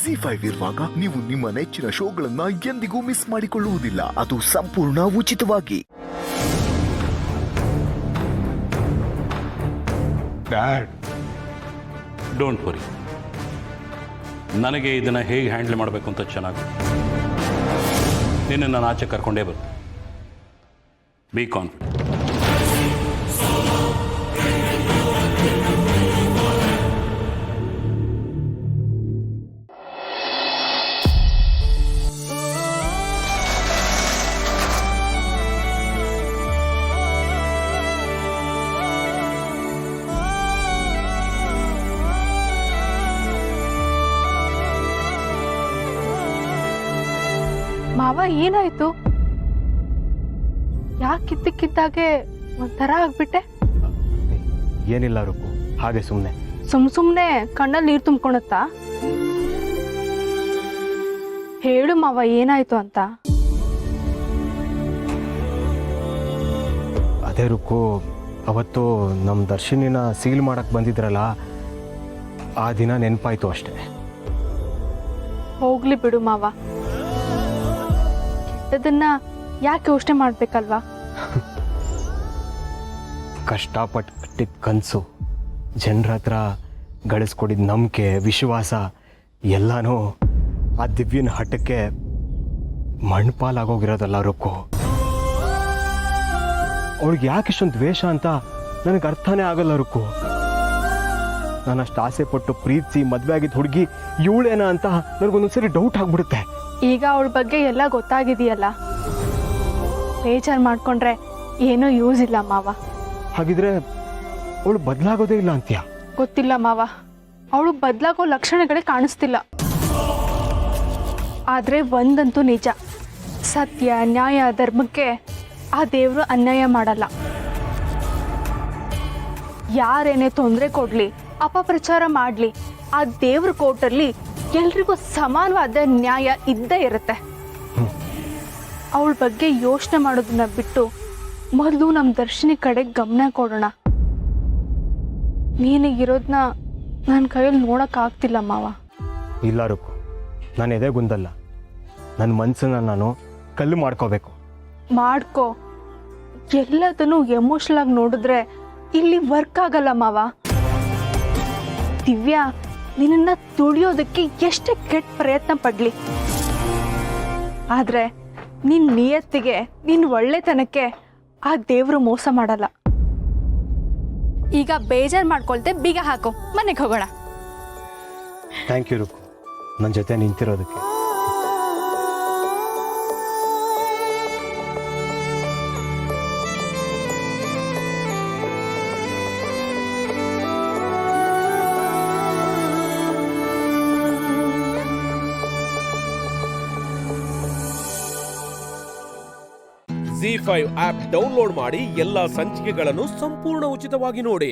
ZEE5 ಇರುವಾಗ ನೀವು ನಿಮ್ಮ ನೆಚ್ಚಿನ ಶೋಗಳನ್ನ ಎಂದಿಗೂ ಮಿಸ್ ಮಾಡಿಕೊಳ್ಳುವುದಿಲ್ಲ. ಅದು ಸಂಪೂರ್ಣ ಉಚಿತವಾಗಿ. ಡ್ಯಾಡ್, ಡೋಂಟ್ ವರಿ, ನನಗೆ ಇದನ್ನು ಹೇಗೆ ಹ್ಯಾಂಡಲ್ ಮಾಡಬೇಕು ಅಂತ ಚೆನ್ನಾಗಿ ನಿನ್ನ ನಾನು ಆಚೆ ಕರ್ಕೊಂಡೇ ಬರ್ತೀನಿ. Be confident. ಮಾವ ಏನಾಯ್ತು? ಯಾಕಿದ್ದಕ್ಕಿದ್ದಾಗೆ ಒಂಥರ ಆಗ್ಬಿಟ್ಟೆ? ಏನಿಲ್ಲ ರೂಪು, ಹಾಗೆ ಸುಮ್ಮನೆ ಸುಮ್ನೆ ಕಣ್ಣಲ್ಲಿ ನೀರು ತುಂಬ್ಕೊಳತ್ತಾ? ಹೇಳು ಮಾವ ಏನಾಯ್ತು ಅಂತ. ಅದೇ ರೂಪು, ಅವತ್ತು ನಮ್ಮ ದರ್ಶಿನಿನ ಸೀಲ್ ಮಾಡಕ್ಕೆ ಬಂದಿದ್ರಲ್ಲ, ಆ ದಿನ ನೆನಪಾಯ್ತು ಅಷ್ಟೇ. ಹೋಗ್ಲಿ ಬಿಡು ಮಾವ, ಕೆಟ್ಟದನ್ನ ಯಾಕೆ ಯೋಚನೆ ಮಾಡ್ಬೇಕಲ್ವಾ? ಕಷ್ಟಪಟ್ಟು ಕಟ್ಟಿದ ಕನಸು, ಜನರ ಹತ್ರ ಗಳಿಸ್ಕೊಡಿದ ನಂಬಿಕೆ, ವಿಶ್ವಾಸ ಎಲ್ಲನೂ ಆ ದಿವ್ಯನ ಹಠಕ್ಕೆ ಮಣ್ಪಾಲಾಗೋಗಿರೋದಲ್ಲ ರುಕ್ಕು. ಅವಳಿಗೆ ಯಾಕೆ ಇಷ್ಟೊಂದು ದ್ವೇಷ ಅಂತ ನನಗೆ ಅರ್ಥನೇ ಆಗಲ್ಲ ರುಕ್ಕು. ನಾನು ಅಷ್ಟು ಆಸೆ ಪಟ್ಟು ಪ್ರೀತಿಸಿ ಮದುವೆ ಆಗಿದ್ದ ಹುಡುಗಿ ಇವಳೇನ ಅಂತ ನನಗೊಂದೊಂದ್ಸರಿ ಡೌಟ್ ಆಗ್ಬಿಡುತ್ತೆ. ಈಗ ಅವಳ ಬಗ್ಗೆ ಎಲ್ಲ ಗೊತ್ತಾಗಿದೆಯಲ್ಲ, ಬೇಜಾರು ಮಾಡ್ಕೊಂಡ್ರೆ ಏನೂ ಯೂಸ್ ಇಲ್ಲ ಮಾವ. ಹಾಗಿದ್ರೆ ಅವಳು ಬದಲಾಗೋದೇ ಇಲ್ಲ ಅಂತ್ಯ? ಗೊತ್ತಿಲ್ಲ ಮಾವ, ಅವಳು ಬದಲಾಗೋ ಲಕ್ಷಣಗಳೇ ಕಾಣಿಸ್ತಿಲ್ಲ. ಆದರೆ ಒಂದಂತೂ ನಿಜ, ಸತ್ಯ, ನ್ಯಾಯ, ಧರ್ಮಕ್ಕೆ ಆ ದೇವರು ಅನ್ಯಾಯ ಮಾಡಲ್ಲ. ಯಾರೇನೇ ತೊಂದರೆ ಕೊಡಲಿ, ಅಪಪ್ರಚಾರ ಮಾಡಲಿ, ಆ ದೇವ್ರ ಕೋರ್ಟಲ್ಲಿ ಎಲ್ರಿಗೂ ಸಮಾನವಾದ ನ್ಯಾಯ ಇದ್ದೇ ಇರುತ್ತೆ. ಅವಳ ಬಗ್ಗೆ ಯೋಚನೆ ಮಾಡೋದನ್ನ ಬಿಟ್ಟು ಮೊದಲು ನಮ್ಮ ದರ್ಶಿನಿ ಕಡೆ ಗಮನ ಕೊಡೋಣ. ನೀನಿಗಿರೋದನ್ನ ನನ್ನ ಕೈಯಲ್ಲಿ ನೋಡೋಕ್ಕಾಗ್ತಿಲ್ಲ ಮಾವ. ಇಲ್ಲ ರುಕ್ಕು, ನಾನು ಎದೆಗುಂದಲ್ಲ. ನನ್ನ ಮನಸ್ಸನ್ನ ನಾನು ಕಲ್ಲು ಮಾಡ್ಕೋಬೇಕು. ಮಾಡ್ಕೋ, ಎಲ್ಲದನ್ನು ಎಮೋಷನಲ್ ಆಗಿ ನೋಡಿದ್ರೆ ಇಲ್ಲಿ ವರ್ಕ್ ಆಗಲ್ಲ ಮಾವ. ದಿವ್ಯಾ ನಿನ್ನ ತುಳಿಯೋದಕ್ಕೆ ಎಷ್ಟೇ ಕೆಟ್ಟ ಪ್ರಯತ್ನ ಪಡ್ಲಿ, ಆದ್ರೆ ನಿನ್ನ ನಿಯತ್ತಿಗೆ, ನಿನ್ನ ಒಳ್ಳೆತನಕ್ಕೆ ಆ ದೇವರು ಮೋಸ ಮಾಡಲ್ಲ. ಈಗ ಬೇಜಾರು ಮಾಡ್ಕೊಳ್ತೆ, ಬೀಗ ಹಾಕೋ, ಮನೆಗೆ ಹೋಗೋಣ. ಥ್ಯಾಂಕ್ ಯು ರುಕ್ಕು, ನನ್ನ ಜೊತೆ ನಿಂತಿರೋದಕ್ಕೆ. ZEE5 ಆಪ್ ಡೌನ್ಲೋಡ್ ಮಾಡಿ ಎಲ್ಲಾ ಸಂಚಿಕೆಗಳನ್ನು ಸಂಪೂರ್ಣ ಉಚಿತವಾಗಿ ನೋಡಿ.